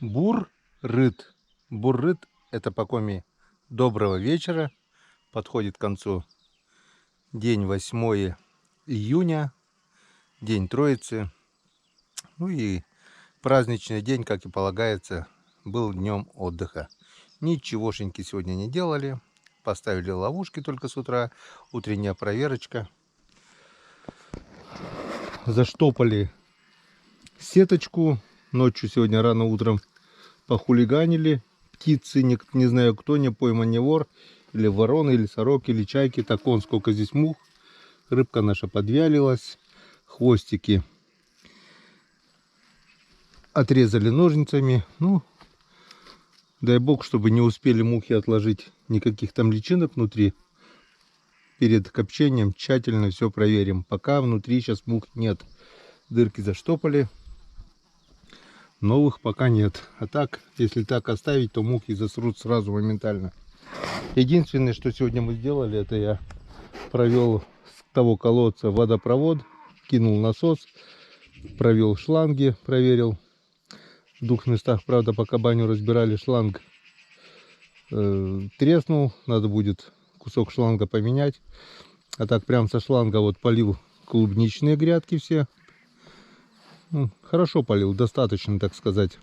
Буррыт. Буррыт — это по коми доброго вечера. Подходит к концу день 8 июня, день Троицы. Ну и праздничный день, как и полагается, был днем отдыха. Ничегошеньки сегодня не делали. Поставили ловушки только с утра. Утренняя проверочка. Заштопали сеточку. Ночью сегодня рано утром похулиганили. Птицы, не знаю кто, не пойман, не вор. Или вороны, или сороки, или чайки. Так вон сколько здесь мух. Рыбка наша подвялилась. Хвостики отрезали ножницами. Ну, дай бог, чтобы не успели мухи отложить никаких там личинок внутри. Перед копчением тщательно все проверим. Пока внутри сейчас мух нет. Дырки заштопали. Новых пока нет. А так, если так оставить, то мухи засрут сразу моментально. Единственное, что сегодня мы сделали, это я провел с того колодца водопровод, кинул насос, провел шланги, проверил. В 2 местах, правда, пока баню разбирали, шланг треснул. Надо будет кусок шланга поменять. А так прям со шланга вот полил клубничные грядки все. Ну, хорошо полил, достаточно, так сказать.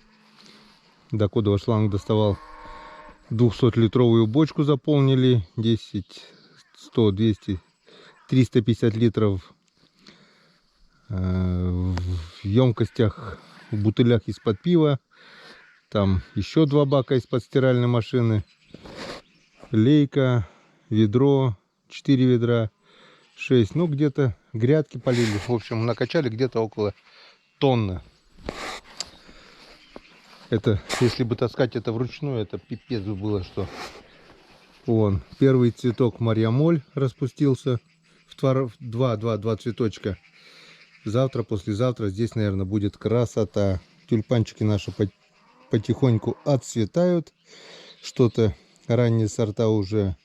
До кодового шланг доставал. 200-литровую бочку заполнили. 10, 100, 200, 350 литров в емкостях, в бутылях из-под пива. Там еще 2 бака из-под стиральной машины. Лейка, ведро, 4 ведра, 6. Ну, где-то грядки полили. В общем, накачали где-то около тонны. Это, если бы таскать это вручную, это пипец было, что. Вон, первый цветок Марьямоль распустился. Два цветочка. Завтра, послезавтра здесь, наверное, будет красота. Тюльпанчики наши потихоньку отцветают. Что-то ранние сорта уже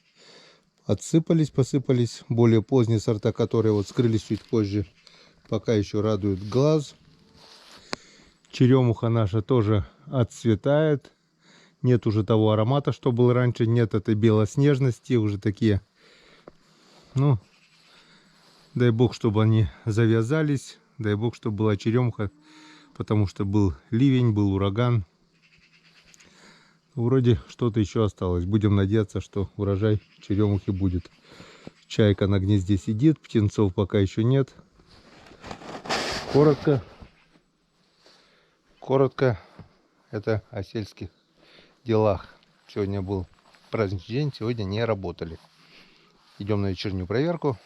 отсыпались, посыпались. Более поздние сорта, которые вот скрылись чуть позже, пока еще радуют глаз. Черемуха наша тоже отцветает. Нет уже того аромата, что был раньше. Нет этой белоснежности. Уже такие. Ну, дай бог, чтобы они завязались. Дай бог, чтобы была черемуха. Потому что был ливень, был ураган. Вроде что-то еще осталось. Будем надеяться, что урожай черемухи будет. Чайка на гнезде сидит. Птенцов пока еще нет. Коротко это о сельских делах. Сегодня был праздничный день, сегодня не работали. Идем на вечернюю проверку.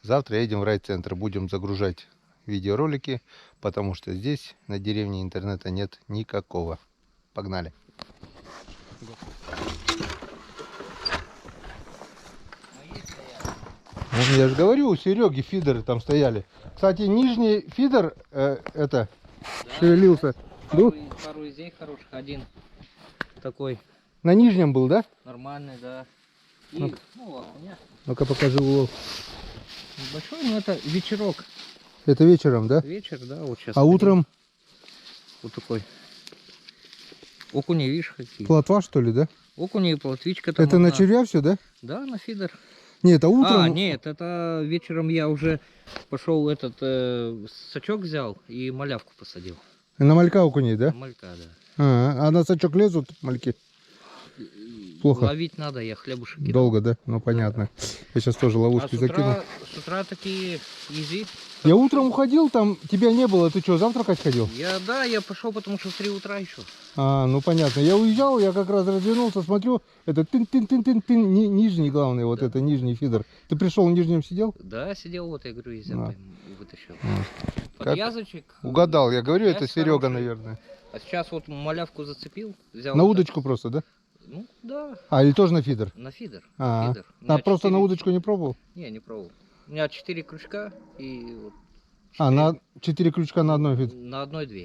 Завтра едем в райцентр. Будем загружать видеоролики, потому что здесь на деревне интернета нет никакого. Погнали. Я же говорю, у Сереги фидеры там стояли. Кстати, нижний фидер это да, шевелился. Пару из них хороших. Один такой. На нижнем был, да? Нормальный, да. И, Ну-ка покажи улов. Большой, но это вечерок. Это вечером, да? Вечер, да, вот сейчас. А утром? Вот такой. Окуни, видишь, какие. Плотва, что ли, да? Окуни и плотвичка там. Это одна. На червя все, да? Да, на фидер. Нет, а утром... А, нет, это вечером я уже пошел этот сачок взял и малявку посадил. На малька окуней, да? На малька, да. А на сачок лезут мальки? Плохо. Ловить надо, я хлебушек кидал. Долго, да? Ну понятно. Я сейчас тоже ловушки закину. С утра такие изи. Я утром уходил, там тебя не было. Ты что, завтракать ходил? Я пошел, потому что в 3 утра еще. А, ну понятно. Я уезжал, я как раз развернулся, смотрю, это тын-тын-тын-тын-тын, нижний главный, вот да. Это нижний фидер. Ты пришел в нижнем сидел? Да, сидел, вот я говорю, из вытащил. Подвязочек. Угадал, я говорю, это Серега, хороший. Наверное. А сейчас вот малявку зацепил, взял. На вот удочку так. Просто, да? Ну, да. А, или тоже на фидер? На фидер. А просто 4... на удочку не пробовал? Не пробовал. У меня 4 крючка и вот 4... А, на 4 крючка на одной фидер? На одной 2.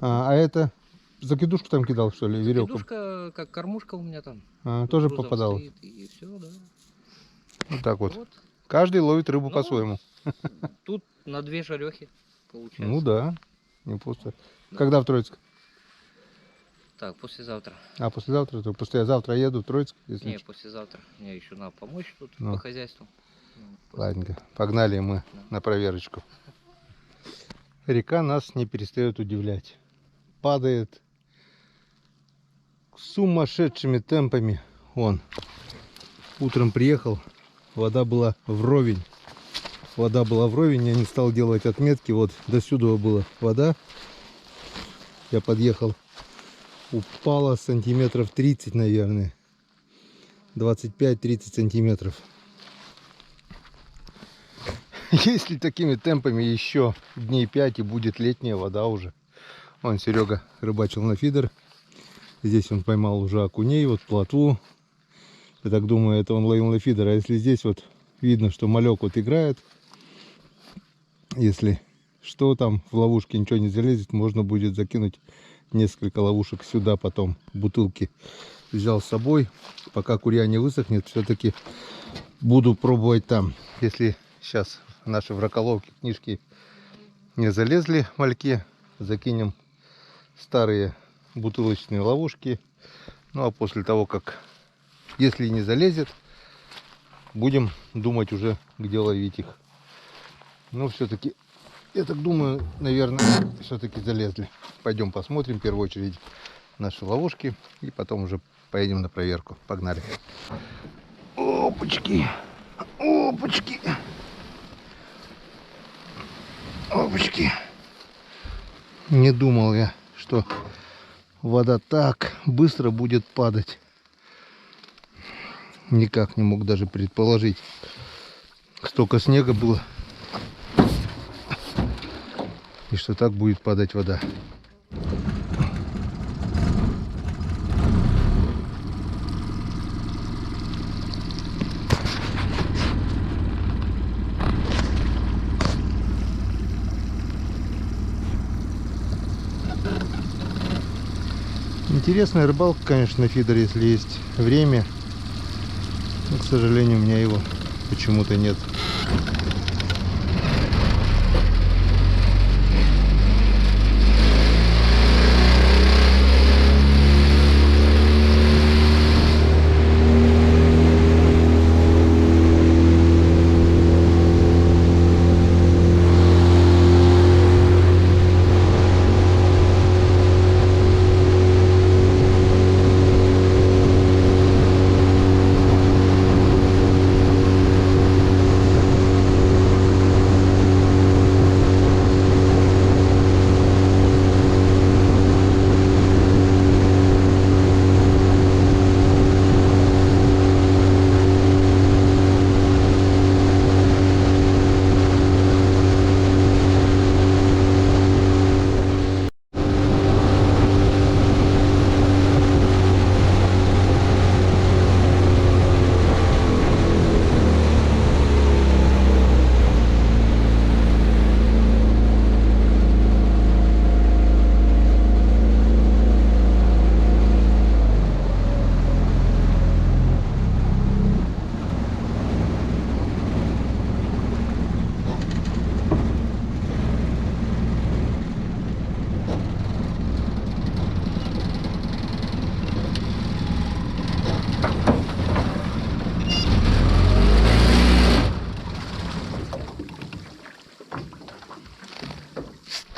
А это закидушку там кидал, что ли, веревку? Закидушка, как кормушка у меня там. Тоже попадал? И все, да. Вот так вот. Каждый ловит рыбу по-своему. Тут на 2 жарехи получается. Ну да, не пусто. Да. Когда в Троицк? Так, послезавтра. А послезавтра? То послезавтра еду в Троицк, если Не, чё. послезавтра. Мне еще надо помочь тут Ну. по хозяйству. Ладненько, погнали мы Да. на проверочку. Река нас не перестает удивлять. Падает сумасшедшими темпами. Вон, утром приехал, вода была вровень. Вода была вровень, я не стал делать отметки. Вот до сюда была вода. Я подъехал, упала сантиметров 30, наверное. 25-30 сантиметров. Если такими темпами еще дней 5 и будет летняя вода уже. Вон Серега рыбачил на фидер. Здесь он поймал уже окуней, вот плотву. Я так думаю, это он ловил на фидер. А если здесь вот видно, что малек вот играет. Если что там в ловушке ничего не залезет, можно будет закинуть несколько ловушек сюда потом. Бутылки взял с собой. Пока курья не высохнет, все-таки буду пробовать там. Если сейчас наши в раколовке книжки не залезли мальки, закинем старые бутылочные ловушки. Ну а после того, как, если не залезет, будем думать уже, где ловить их. Но все-таки, я так думаю, наверное, все-таки залезли. Пойдем посмотрим в первую очередь наши ловушки и потом уже поедем на проверку. Погнали. Опачки, опачки, опачки. Не думал я, что вода так быстро будет падать. Никак не мог даже предположить. Столько снега было. И что так будет падать вода. Интересная рыбалка, конечно, на фидер, если есть время. Но, к сожалению, у меня его почему-то нет.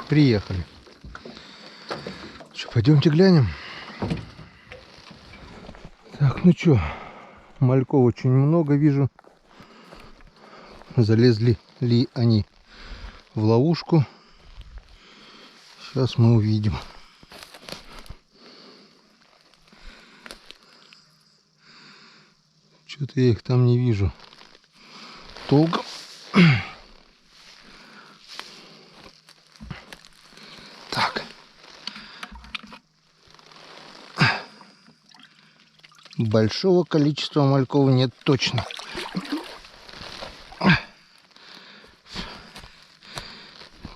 Приехали. Что, пойдемте глянем. Так, ну что, мальков очень много вижу. Залезли ли они в ловушку? Сейчас мы увидим. Что-то я их там не вижу толком. Так. Большого количества мальков нет точно.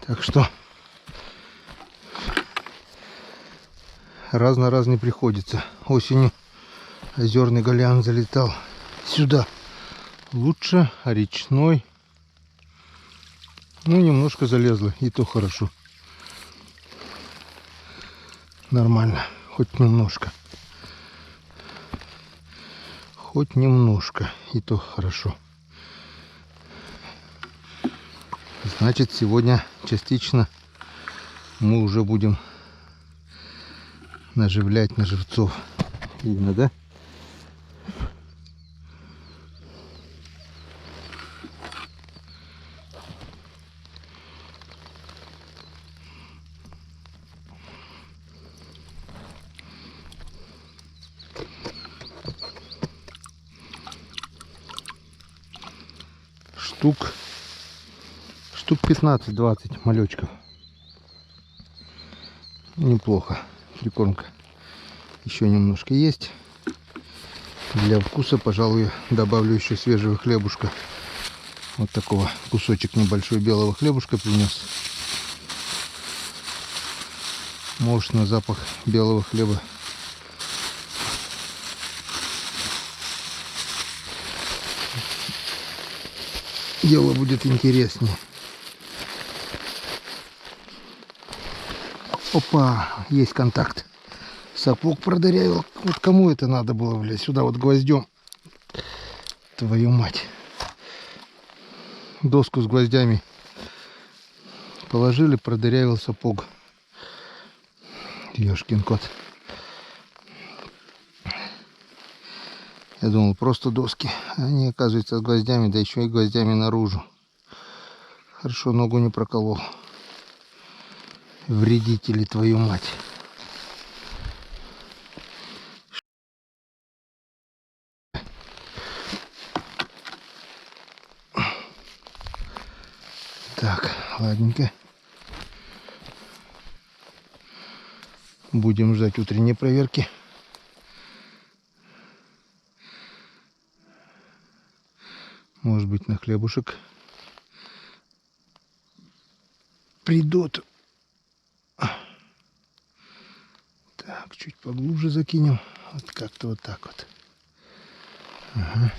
Так что раз на раз не приходится. Осенью озерный голян залетал сюда. Лучше речной. Ну, немножко залезло, и то хорошо. Нормально. Хоть немножко. Хоть немножко. И то хорошо. Значит, сегодня частично мы уже будем наживлять на живцов. Видно, да? Штук 15-20 малечков. Неплохо. Прикормка еще немножко есть. Для вкуса, пожалуй, добавлю еще свежего хлебушка. Вот такого кусочек небольшой белого хлебушка принес. Может, на запах белого хлеба дело будет интереснее. Опа, есть контакт. Сапог продырявил. Вот кому это надо было, блядь, сюда вот гвоздем. Твою мать. Доску с гвоздями положили, продырявил сапог. Ёшкин кот. Я думал, просто доски. Они, оказывается, с гвоздями, да еще и гвоздями наружу. Хорошо, ногу не проколол. Вредители, твою мать. Так, ладненько. Будем ждать утренней проверки. Может быть, на хлебушек придут. Так, чуть поглубже закинем. Вот как-то вот так вот. Ага.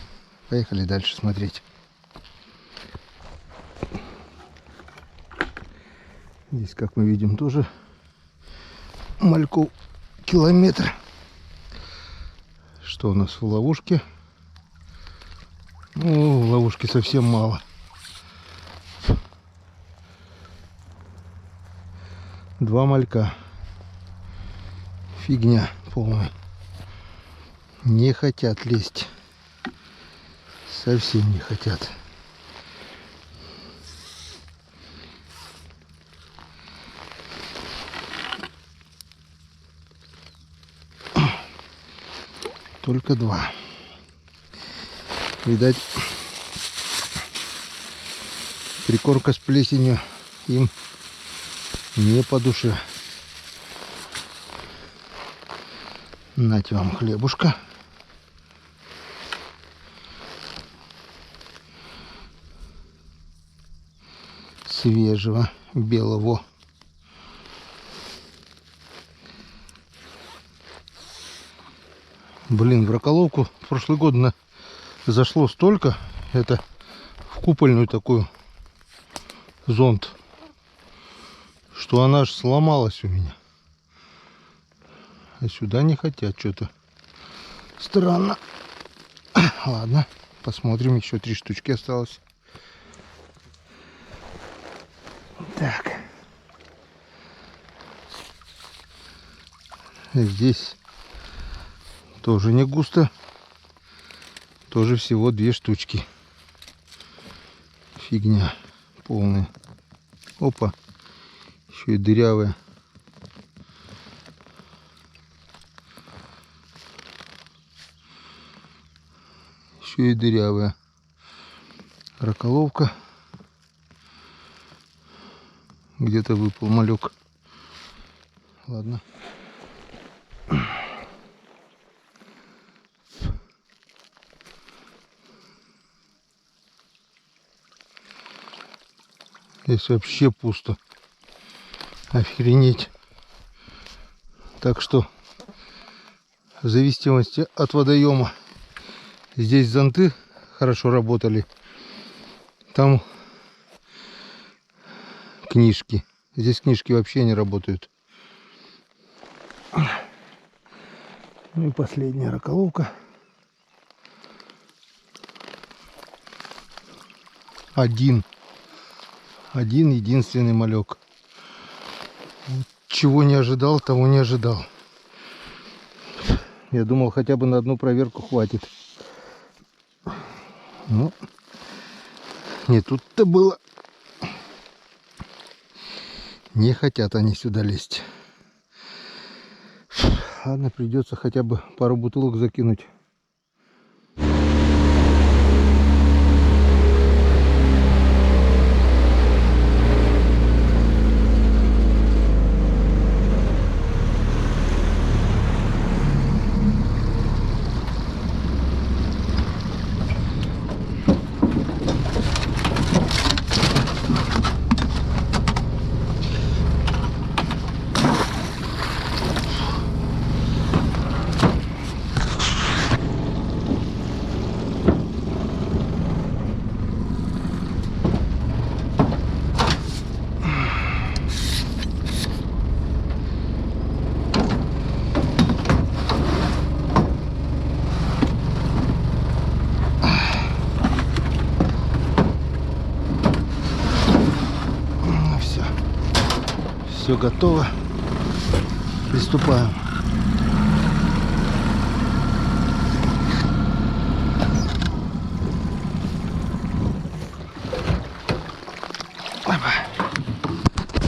Поехали дальше смотреть. Здесь, как мы видим, тоже мальков километр. Что у нас в ловушке? Ну, в ловушке совсем мало. Два малька. Фигня полная. Не хотят лезть. Совсем не хотят. Только два. Видать, прикормка с плесенью им не по душе. Нате вам хлебушка. Свежего, белого. Блин, в раколовку в прошлый год зашло столько. Это в купольную такую зонт, что она аж сломалась у меня. А сюда не хотят что-то. Странно. Ладно, посмотрим. Еще 3 штучки осталось. Так. Здесь тоже не густо. Тоже всего 2 штучки. Фигня полная. Опа. Еще и дырявая. Еще и дырявая. Раколовка. Где-то выпал малек. Ладно. Здесь вообще пусто. Охренеть. Так что в зависимости от водоема здесь зонты хорошо работали. Там книжки. Здесь книжки вообще не работают. Ну и последняя раколовка. Один единственный малек. Чего не ожидал, того не ожидал. Я думал, хотя бы на одну проверку хватит. Ну, не тут-то было. Не хотят они сюда лезть. Ладно, придется хотя бы пару бутылок закинуть. Все готово. Приступаем.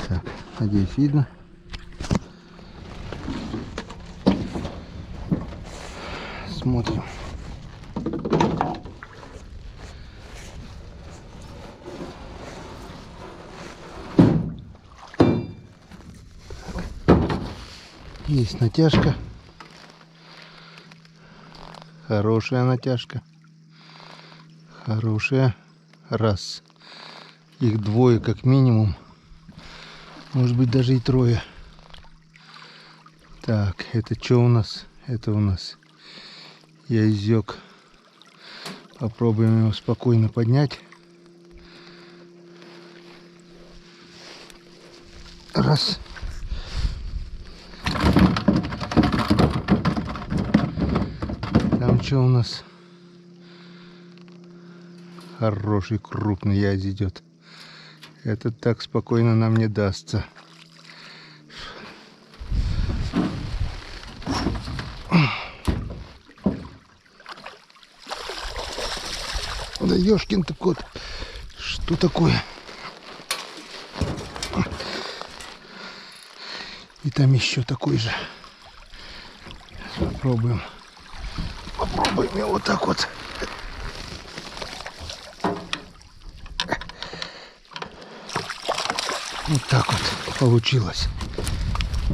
Так, надеюсь, видно. Смотрим. Есть натяжка. Хорошая натяжка. Хорошая. Раз. Их двое как минимум. Может быть даже и трое. Так, это что у нас? Это у нас яйзек. Попробуем его спокойно поднять. Раз. Там что у нас? Хороший крупный язь идет. Этот так спокойно нам не дастся. Да ёшкин-то кот. Что такое? И там еще такой же. Попробуем. Попробуем его вот так вот. Вот так вот получилось.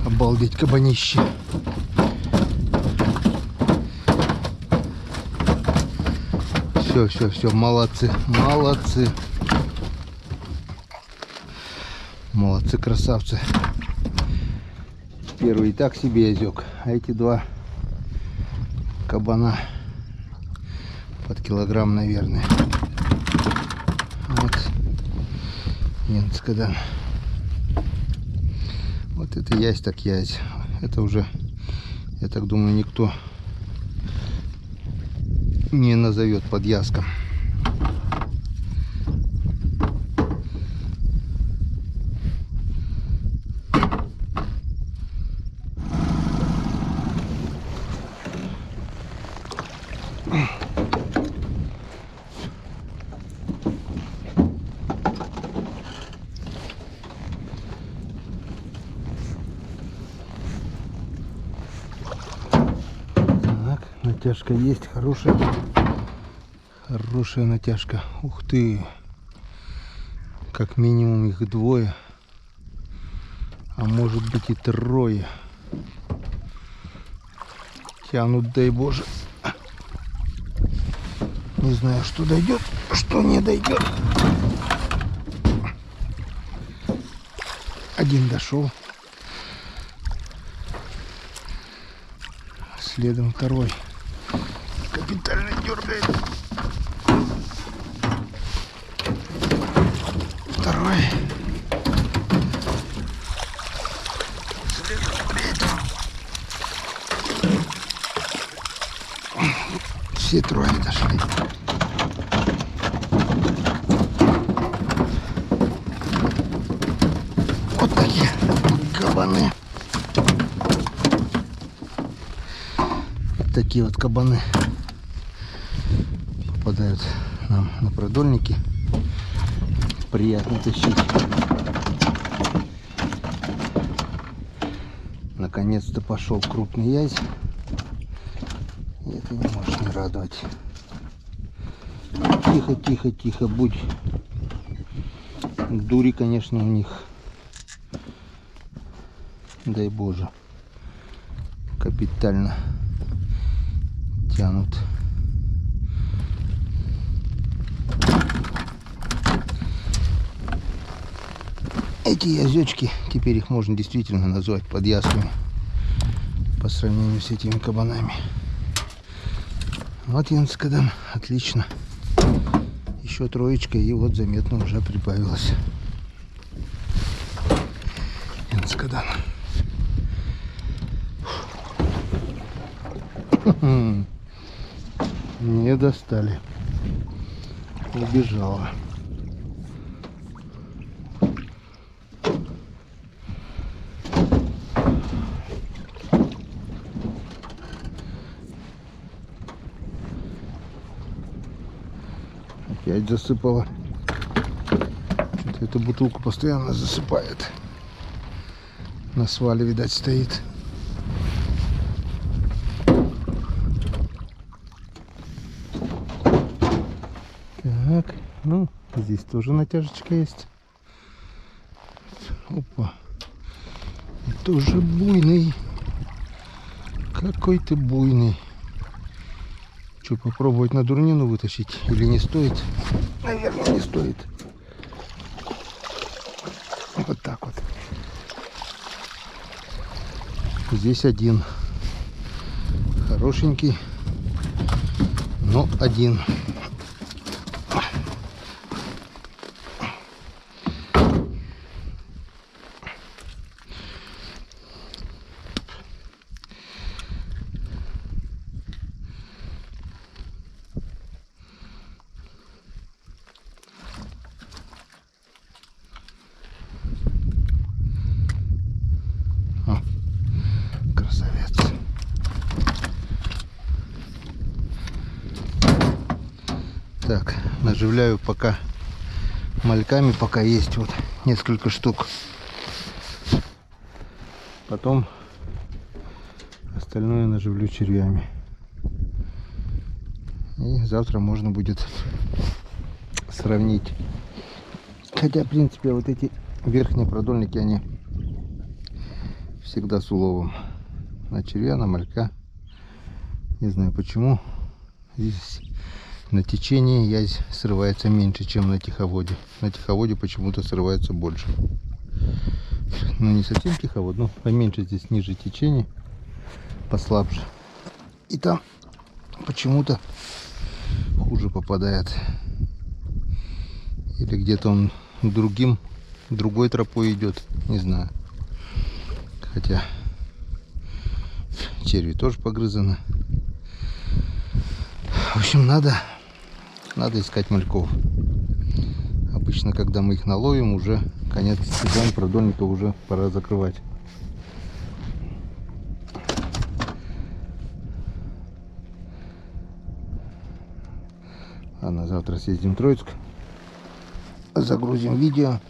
Обалдеть, кабанище. Все, молодцы, молодцы. Молодцы, красавцы. Первый и так себе язёк, а эти два кабана под килограмм, наверное. Вот. Ненцкадан. Вот это ясь так ясь. Это уже, я так думаю, никто не назовет подъязком. Натяжка есть, хорошая натяжка. Ух ты, как минимум их двое, а может быть и трое. Тянут, дай Боже. Не знаю, что дойдет, что не дойдет. Один дошел, следом второй. Капитально дергает. Второй. Следом третий. Все трое дошли. Вот такие кабаны. Вот такие вот кабаны попадают нам на продольники. Приятно тащить. Наконец-то пошел крупный язь. И это не может не радовать. Тихо, тихо, тихо, будь. Дури, конечно, у них. Дай Боже. Капитально тянут. Эти язечки, теперь их можно действительно назвать подъяслями по сравнению с этими кабанами. Вот Янскадан, отлично. Еще троечка, и вот заметно уже прибавилось. Янскадан. Не достали. Убежала. Опять засыпала. Что-то эту бутылку постоянно засыпает. На свале, видать, стоит. Так, ну, здесь тоже натяжечка есть. Опа. И тоже буйный. Какой ты буйный. Что, попробовать на дурнину вытащить или не стоит? Наверное, не стоит. Вот так вот. Здесь один. Хорошенький. Но один. Так, наживляю пока мальками, пока есть вот несколько штук. Потом остальное наживлю червями. И завтра можно будет сравнить. Хотя, в принципе, вот эти верхние продольники, они всегда с уловом. На червя, на малька. Не знаю почему. Здесь на течении язь срывается меньше, чем на тиховоде. На тиховоде почему-то срывается больше. Ну, не совсем тиховод, но поменьше здесь, ниже течение, послабже. И там почему-то хуже попадает. Или где-то он другой тропой идет, не знаю. Хотя черви тоже погрызаны. В общем, надо искать мальков. Обычно, когда мы их наловим, уже конец сезона, продольника уже пора закрывать. Ладно, завтра съездим в Троицк, загрузим видео.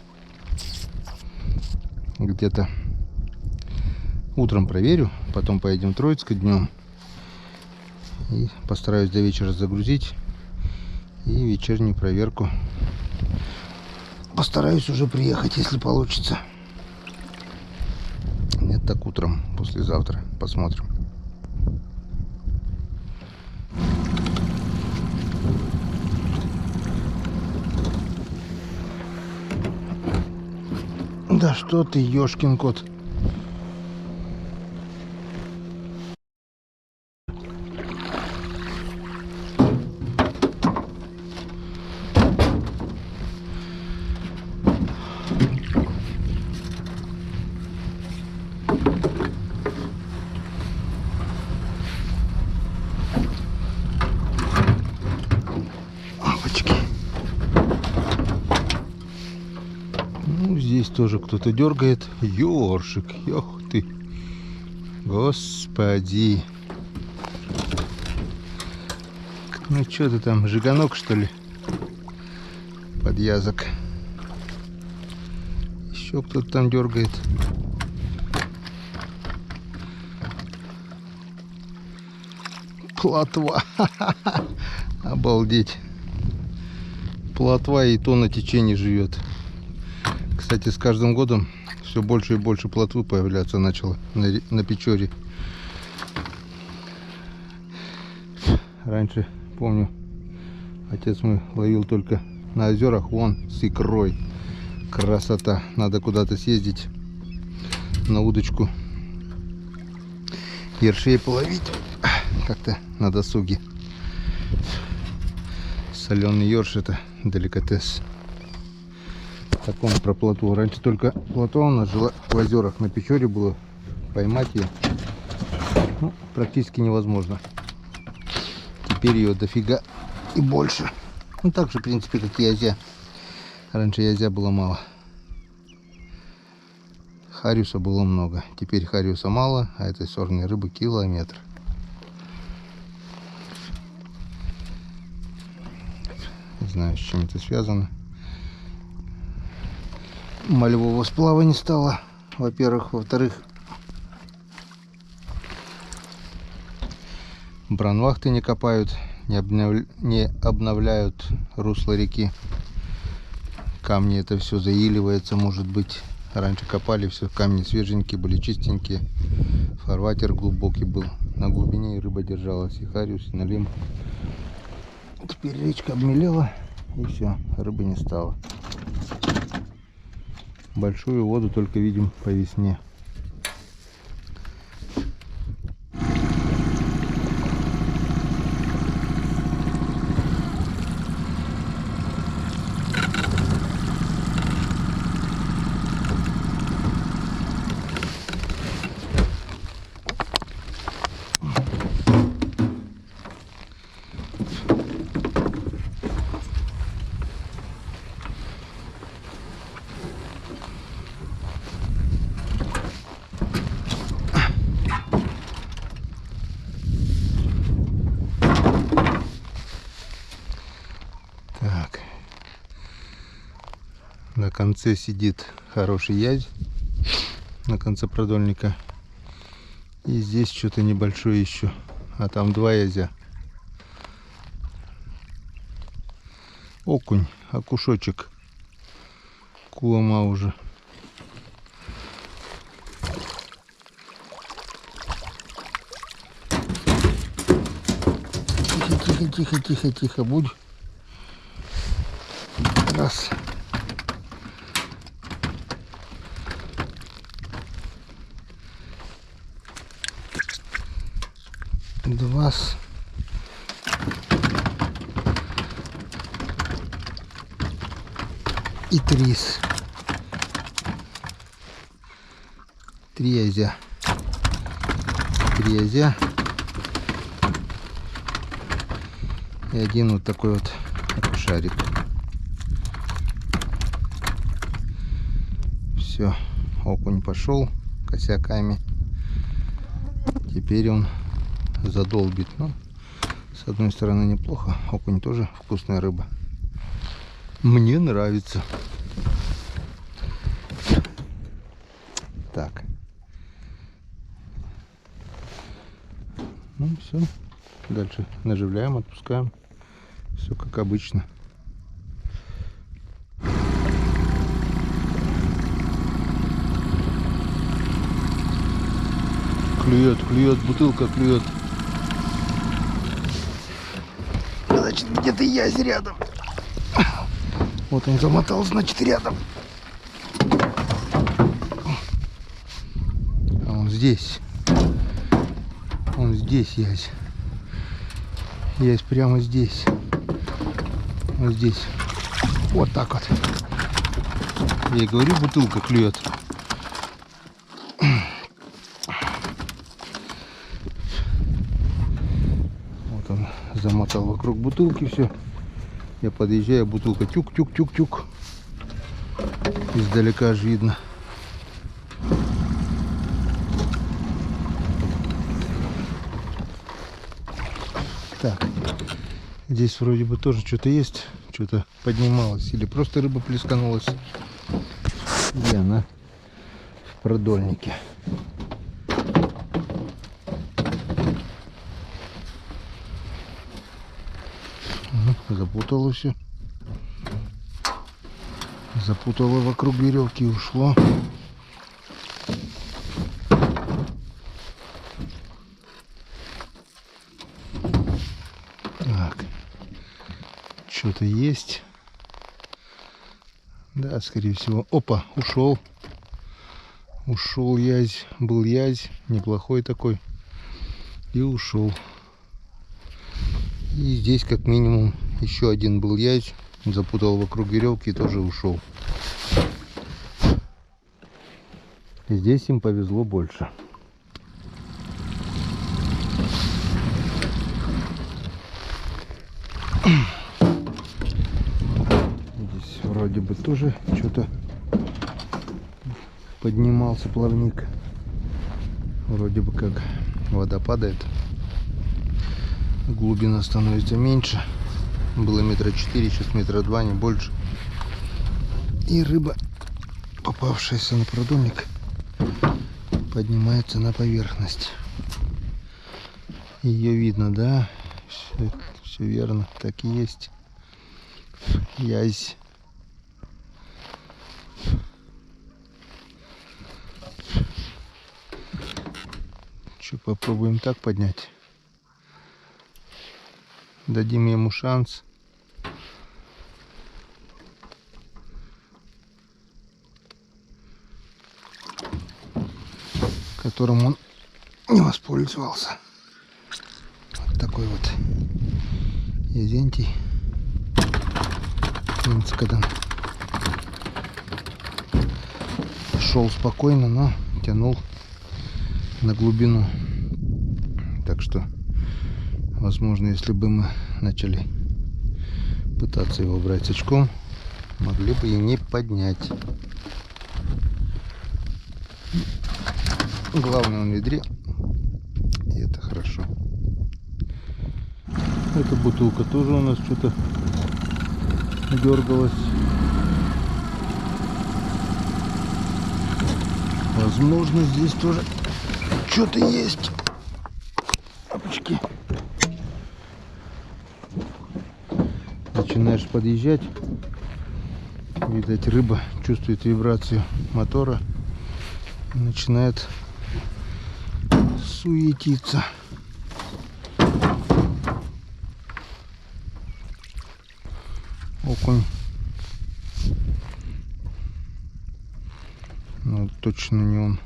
Где-то утром проверю, потом поедем в Троицк днем. И постараюсь до вечера загрузить. И вечернюю проверку постараюсь уже приехать, если получится. Нет, так утром, послезавтра. Посмотрим. Да что ты, ёшкин кот. тоже кто-то дергает. Ёршик, ох ты. Господи. Ну что ты там, жиганок что ли? Подъязок. Еще кто-то там дергает. Плотва. Обалдеть. Плотва и то на течении живет. Кстати, с каждым годом все больше и больше плотвы появляться начало на Печоре. Раньше, помню, отец мой ловил только на озерах, вон, с икрой. Красота. Надо куда-то съездить на удочку. Ершей половить как-то на досуге. Соленый ерш — это деликатес. Так он про плотву. Раньше только плотва у нас жила в озерах. На Печоре было поймать ее практически невозможно. Теперь ее дофига и больше. Ну так же, в принципе, как и язя. Раньше язя было мало. Хариуса было много. Теперь хариуса мало, а этой сорной рыбы километр. Не знаю, с чем это связано. Мальвового сплава не стало, во-первых. Во-вторых, бранвахты не копают, не обновляют русло реки. Камни это все заиливается, может быть. Раньше копали, все камни свеженькие были, чистенькие. Фарватер глубокий был. На глубине и рыба держалась, и хариус, и налим. Теперь речка обмелела, и все, рыбы не стало. Большую воду только видим по весне. Так. На конце сидит хороший язь. На конце продольника. И здесь что-то небольшое еще. А там два язя. Окунь, окушочек. Кулама уже. Тихо, тихо, тихо, тихо, будь. Раз. Два. И три. Три язя. Три язя. И один вот такой вот шарик. Все, окунь пошел косяками. Теперь он задолбит. Ну, с одной стороны неплохо. Окунь тоже вкусная рыба. Мне нравится. Так. Ну все. Дальше наживляем, отпускаем. Все как обычно. Клюет, клюет, бутылка клюет. Значит, где-то язь рядом. Вот он замотал, значит, рядом. А он здесь. Он здесь язь. Язь прямо здесь. Вот здесь. Вот так вот. Я и говорю, бутылка клюет. Вот он замотал вокруг бутылки все. Я подъезжаю, бутылка тюк-тюк-тюк-тюк. Издалека аж видно. Так, здесь вроде бы тоже что-то есть, что-то поднималось, или просто рыба плесканулась. Где она? В продольнике. Запутало все. Запутало вокруг веревки и ушло. Так, что-то есть. Да, скорее всего. Опа, ушел. Ушел язь. Был язь. Неплохой такой. И ушел. И здесь как минимум еще один был язь. Запутал вокруг веревки и тоже ушел. И здесь им повезло больше. Здесь вроде бы тоже что-то поднимался плавник. Вроде бы как вода падает. Глубина становится меньше. Было 4 метра, сейчас 2 метра, не больше. И рыба, попавшаяся на продольник, поднимается на поверхность. Ее видно, да? Все верно, так и есть. Язь. Что, попробуем так поднять? Дадим ему шанс. Которым он не воспользовался. Вот такой вот Язентий Янцкадан. Шел спокойно, но тянул на глубину. Так что, возможно, если бы мы начали пытаться его брать с очком, могли бы и не поднять. Главное, он в ведре, и это хорошо. Эта бутылка тоже у нас что-то дергалась. Возможно, здесь тоже что-то есть. Опачки. Начинаешь подъезжать. Видать, рыба чувствует вибрацию мотора и начинает суетиться. Окунь. Ну, точно не он.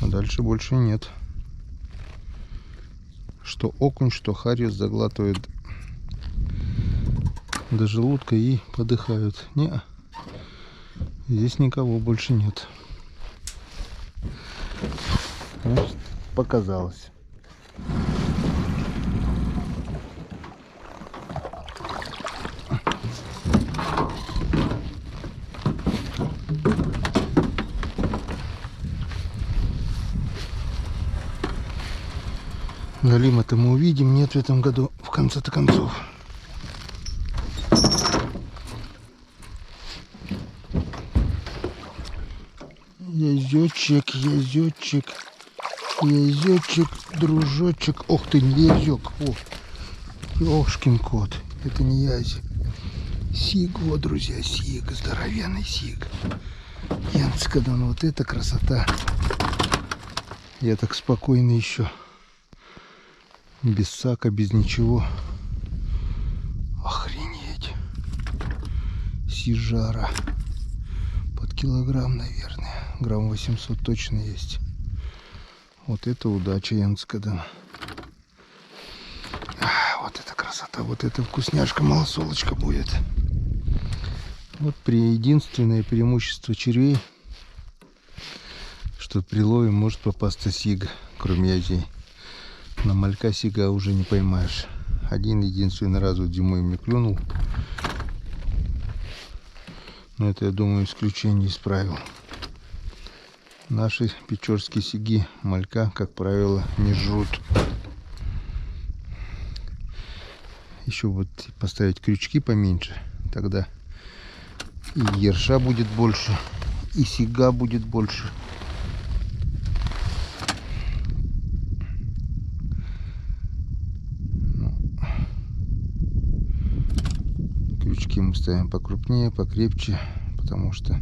А дальше больше нет. Что окунь, что хариус заглатывают до желудка и подыхают. Не, здесь никого больше нет. Значит, показалось. Галима-то мы увидим, нет в этом году, в конце-то концов. Язёчек, язёчек, язёчек, дружочек. Ох ты, не язёк. О, ёшкин кот. Это не язь. Сиг, вот, друзья, сиг. Здоровенный сиг. Янцкадан, вот это красота. Я так спокойно еще. Без сака, без ничего. Охренеть. Сижара. Под килограмм, наверное. Грамм 800 точно есть. Вот это удача, Янцкадан. Вот это красота. Вот это вкусняшка, малосолочка будет. Вот единственное преимущество червей, что при лове может попасться сига, кроме язей. На малька сига уже не поймаешь. Один единственный раз вот зимой мне клюнул. Это, я думаю, исключение из правил. Наши печорские сиги малька, как правило, не жрут. Еще вот поставить крючки поменьше, тогда и ерша будет больше, и сига будет больше. Крючки мы ставим покрупнее, покрепче, потому что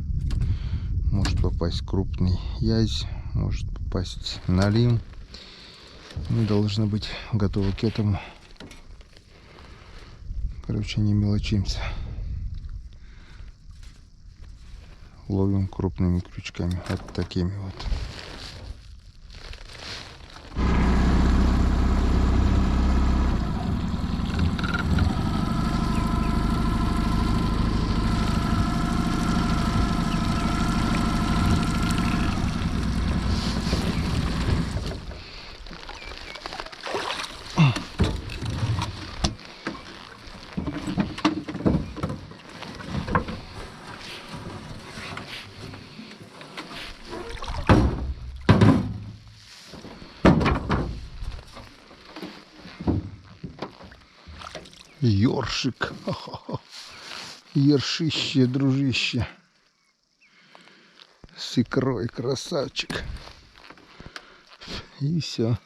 может попасть крупный язь, может попасть налим. Мы должны быть готовы к этому. Короче, не мелочимся. Ловим крупными крючками, вот такими вот. Ёршик. Ершище, дружище. С икрой, красавчик. И все.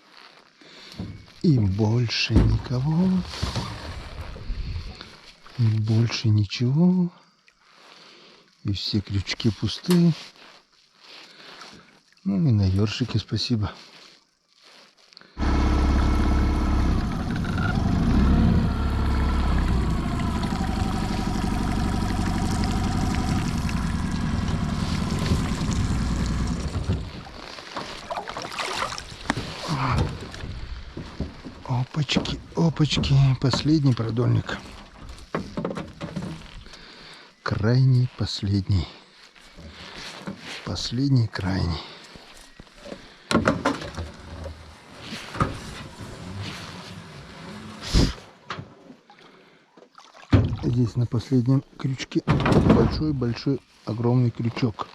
И больше никого. И больше ничего. И все крючки пустые. Ну и на ёршике спасибо. Опачки, опачки. Последний продольник. Крайний, последний. Последний, крайний. Здесь на последнем крючке большой, огромный крючок.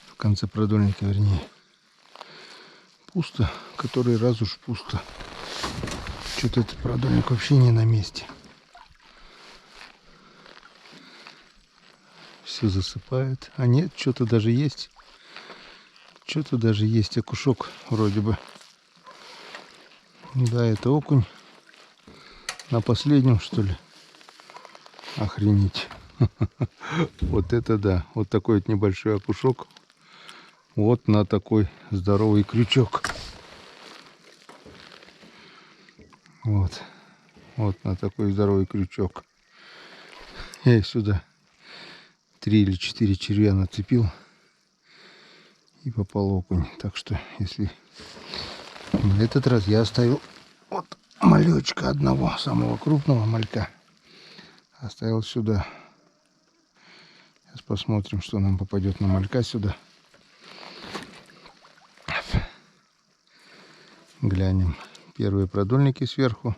В конце продольника, вернее. Пусто, который раз уж пусто. Что-то этот продольник вообще не на месте. Все засыпает. А нет, что-то даже есть. Что-то даже есть окушок вроде бы. Да, это окунь. На последнем, что ли? Охренеть. Вот это да. Вот такой вот небольшой окушок. Вот на такой здоровый крючок. Вот. Вот на такой здоровый крючок. Я сюда 3 или 4 червя нацепил. И попал окунь. Так что, если на этот раз я оставил вот малечка одного, самого крупного малька. Оставил сюда. Сейчас посмотрим, что нам попадет на малька сюда. Глянем. Первые продольники сверху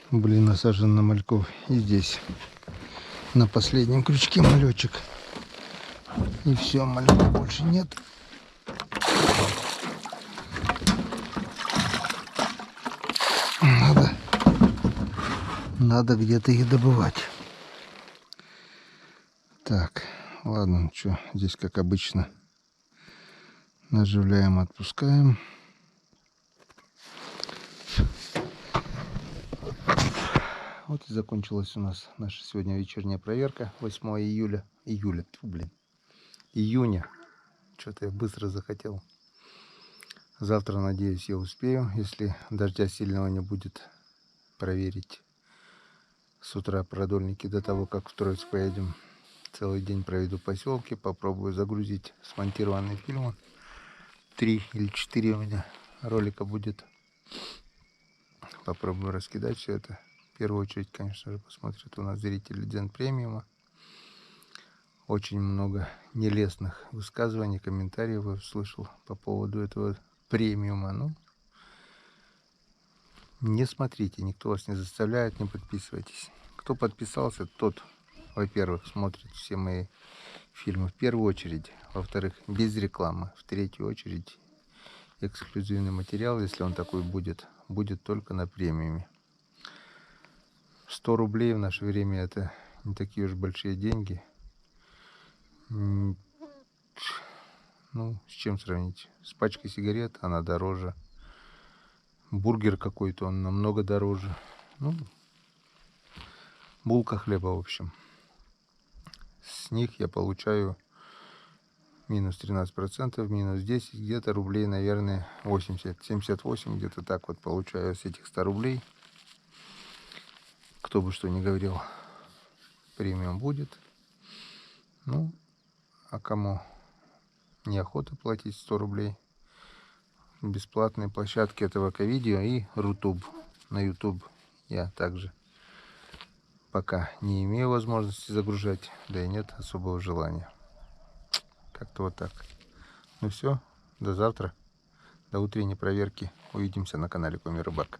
были насажены на мальков. И здесь на последнем крючке малечек. И все, мальков больше нет. Надо где-то их добывать. Так, ладно, ну что, здесь как обычно наживляем, отпускаем. Вот и закончилась у нас наша сегодня вечерняя проверка. 8 июня. Что-то я быстро захотел. Завтра, надеюсь, я успею, если дождя сильного не будет, проверить с утра продольники до того, как в Троицк поедем. Целый день проведу в поселке, попробую загрузить смонтированные фильмы. 3 или 4 у меня ролика будет. Попробую раскидать все это. В первую очередь, конечно же, посмотрят у нас зрители Дзен Премиума. Очень много нелестных высказываний, комментариев я услышал по поводу этого премиума. Ну, не смотрите, никто вас не заставляет, не подписывайтесь. Кто подписался, тот, во-первых, смотрит все мои фильмы в первую очередь. Во-вторых, без рекламы. В третью очередь, эксклюзивный материал, если он такой будет, будет только на премиуме. 100 рублей в наше время это не такие уж большие деньги. Ну, с чем сравнить? С пачкой сигарет она дороже. Бургер какой-то, он намного дороже. Ну, булка хлеба, в общем. С них я получаю минус 13%, минус 10, где-то рублей, наверное, 80, 78, где-то так вот получаю с этих 100 рублей. Кто бы что ни говорил, премиум будет. Ну, а кому неохота платить 100 рублей, бесплатные площадки этого видео и Рутуб. На YouTube я также пока не имею возможности загружать, да и нет особого желания. Как-то вот так. Ну все, до завтра, до утренней проверки. Увидимся на канале Коми Рыбак.